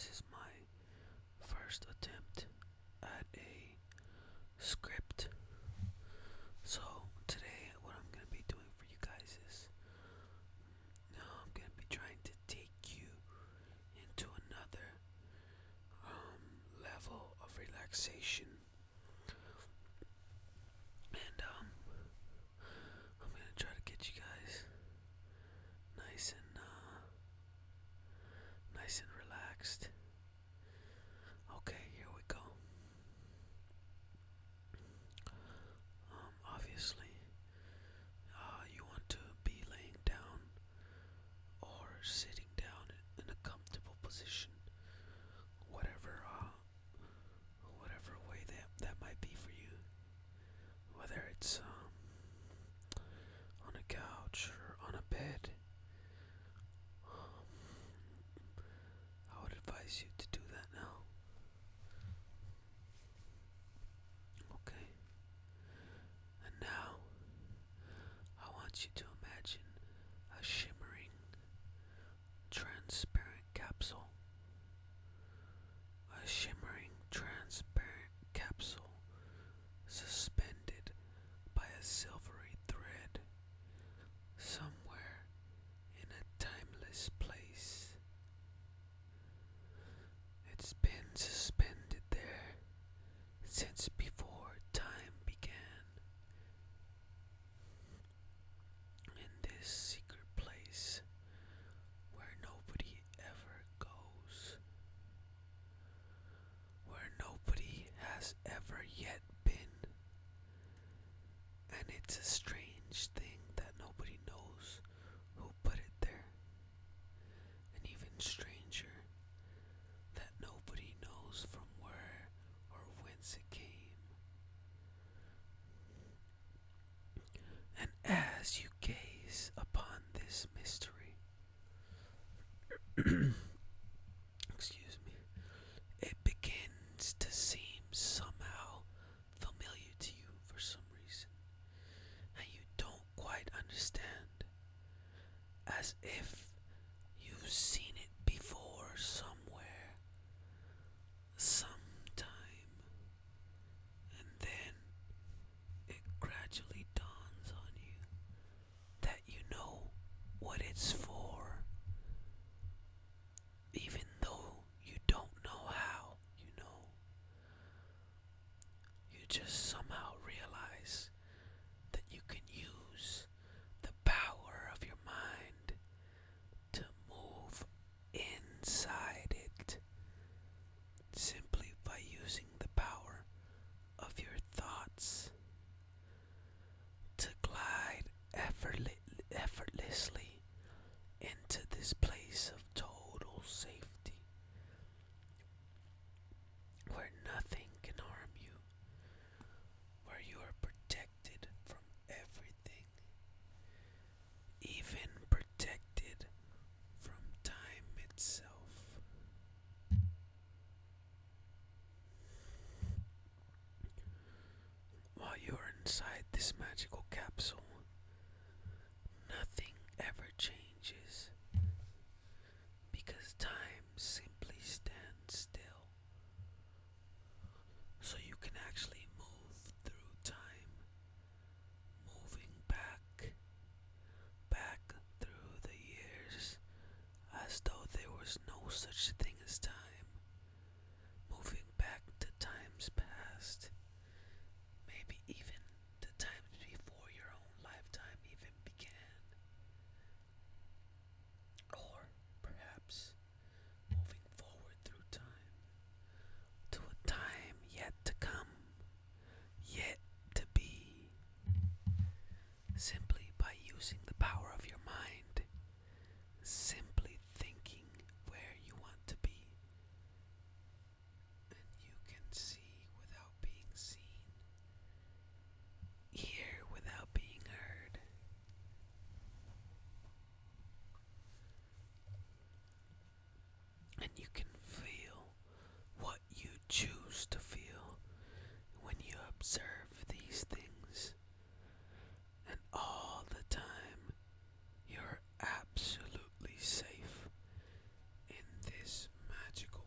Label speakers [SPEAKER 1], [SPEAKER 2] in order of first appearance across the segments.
[SPEAKER 1] This is my first attempt at a script. So today what I'm going to be doing for you guys is I'm going to be trying to take you into another level of relaxation. And I'm going to try to get you guys nice and relaxed. Okay, here we go. Obviously, you want to be laying down or sitting down in a comfortable position, whatever way that might be for you. Whether it's on a couch or on a bed, I would advise you to do that now. Okay. And now, I want you to imagine a shimmering, transparent capsule. A shimmering, transparent capsule suspended by a silvery thread somewhere in a timeless place. It's been suspended there since before time began. In this secret place where nobody ever goes, where nobody has ever yet been. And it's a strange thing that nobody knows who put it there. And even stranger, that nobody knows from where or whence it came. And as you gaze upon this mystery, excuse me, it begins to seem somehow familiar to you for some reason, and you don't quite understand, as if you've seen it before somewhere, sometime, and then it gradually dawns on you that you know what it's for, even though you don't know how you know. You just somehow realize that you can use the power of your mind to move inside it simply by using the power of your thoughts to glide effortlessly into this place of total safety where nothing can harm you, where you are protected from everything, even protected from time itself. While you are inside this magical capsule, nothing ever changes because time simply stands still. So you can actually move through time, moving back through the years as though there was no such thing as time, moving back to times past, maybe even to times before your own lifetime even began, or perhaps moving forward through time to a time yet to come, yet to be, simply by using the power of your mind, simply thinking where you want to be, and you can see without being seen, hear without being heard. And you can feel what you choose to feel when you observe these things. And all the time, you're absolutely safe in this magical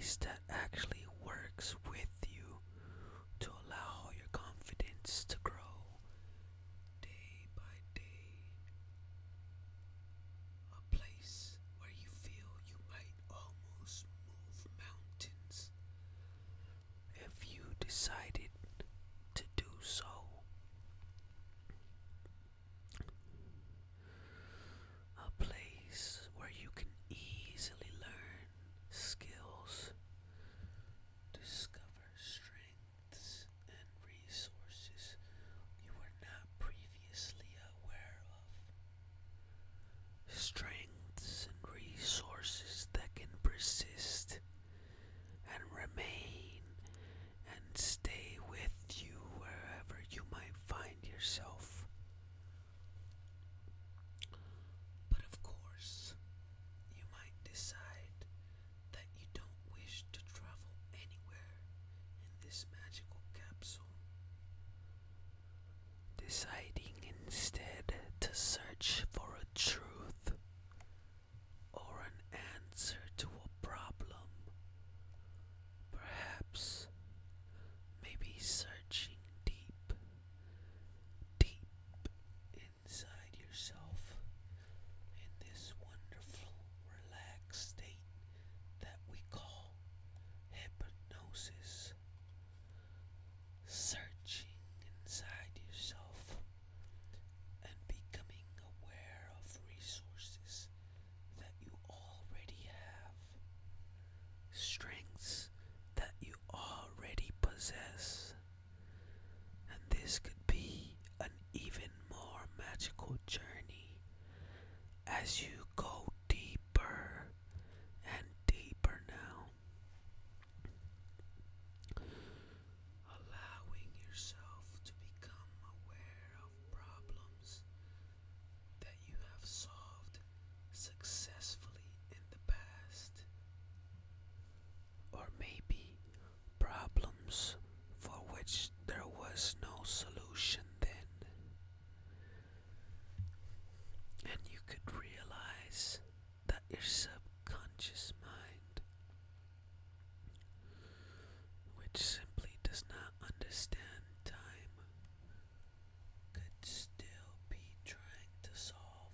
[SPEAKER 1] place that actually works with you to allow your confidence to grow day by day. A place where you feel you might almost move mountains if you decided to do so. A place where you can easily learn skills, discover strengths and resources you were not previously aware of. Strengths and resources that can persist and remain and stay with you wherever you might find yourself. But of course, you might decide that you don't wish to travel anywhere in this magical capsule, deciding instead to search for a truth or an answer to a problem. Perhaps, maybe searching deep, deep inside yourself in this wonderful, relaxed state that we call hypnosis. Searching inside yourself and becoming aware of resources that you already have, strengths that you already possess. And this could be an even more magical journey as you go deeper and deeper now, allowing yourself to become aware of problems that you have solved successfully in the past, or maybe problems for which there was no solution then. And you could realize that your subconscious mind, which simply does not understand time, could still be trying to solve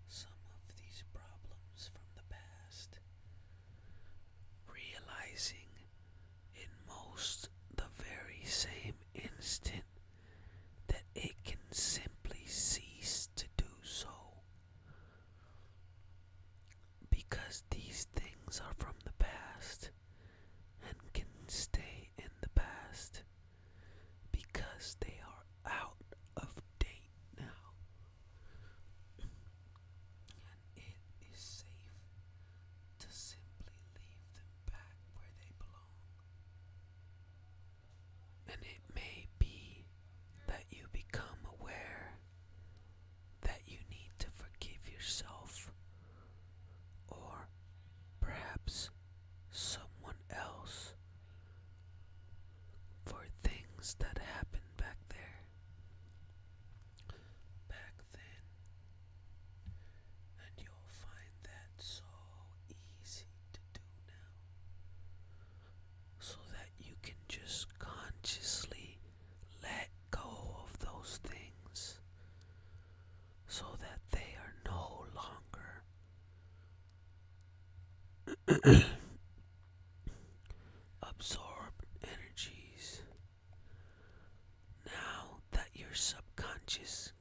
[SPEAKER 1] some of these problems from the past, realizing in most the very same instant that it can simply cease to do so, because these things are from the past and can stay in the past because they are out of date now, and it is safe to simply leave them back where they belong. And it may be that you become aware that you need to forgive yourself, or perhaps someone else, for things that happened back there, back then. And you'll find that so easy to do now, so that you can just consciously let go of those things, so that they are no longer absorbed energies. Now that your subconscious